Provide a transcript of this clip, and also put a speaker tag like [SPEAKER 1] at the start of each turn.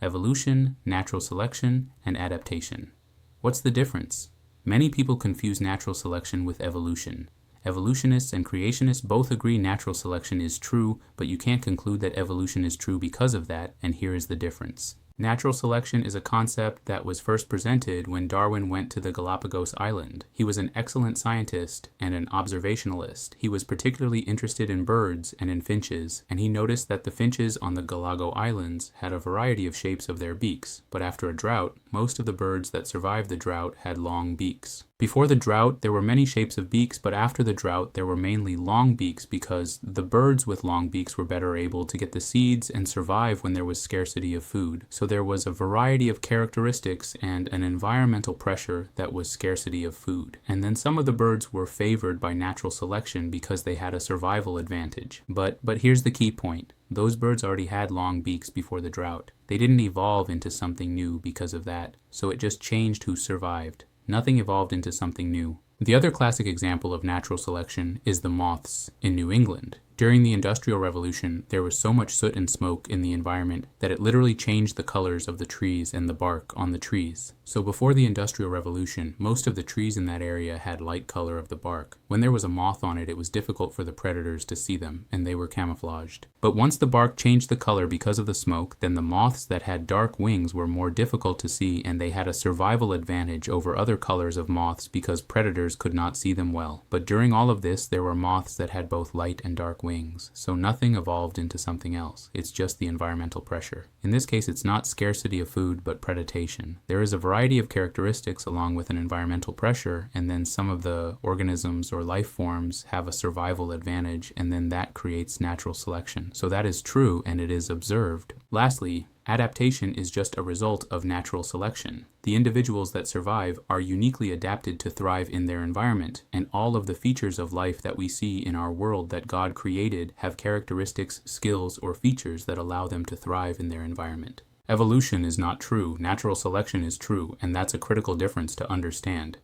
[SPEAKER 1] evolution, natural selection, and adaptation. What's the difference? Many people confuse natural selection with evolution. Evolutionists and creationists both agree natural selection is true, but you can't conclude that evolution is true because of that, and here is the difference. Natural selection is a concept that was first presented when Darwin went to the Galapagos Island. He was an excellent scientist and an observationalist. He was particularly interested in birds and in finches, and he noticed that the finches on the Galapagos Islands had a variety of shapes of their beaks, but after a drought, most of the birds that survived the drought had long beaks. Before the drought, there were many shapes of beaks, but after the drought, there were mainly long beaks because the birds with long beaks were better able to get the seeds and survive when there was scarcity of food. So there was a variety of characteristics and an environmental pressure that was scarcity of food. And then some of the birds were favored by natural selection because they had a survival advantage. But here's the key point. Those birds already had long beaks before the drought. They didn't evolve into something new because of that, so it just changed who survived. Nothing evolved into something new. The other classic example of natural selection is the moths in New England. During the Industrial Revolution, there was so much soot and smoke in the environment that it literally changed the colors of the trees and the bark on the trees. So before the Industrial Revolution, most of the trees in that area had light color of the bark. When there was a moth on it, it was difficult for the predators to see them, and they were camouflaged. But once the bark changed the color because of the smoke, then the moths that had dark wings were more difficult to see, and they had a survival advantage over other colors of moths because predators could not see them well. But during all of this, there were moths that had both light and dark wings, so nothing evolved into something else. It's just the environmental pressure. In this case, it's not scarcity of food, but predation. There is a variety of characteristics along with an environmental pressure, and then some of the organisms or life forms have a survival advantage, and then that creates natural selection. So that is true, and it is observed. Lastly, adaptation is just a result of natural selection. The individuals that survive are uniquely adapted to thrive in their environment, and all of the features of life that we see in our world that God created have characteristics, skills, or features that allow them to thrive in their environment. Evolution is not true, natural selection is true, and that's a critical difference to understand.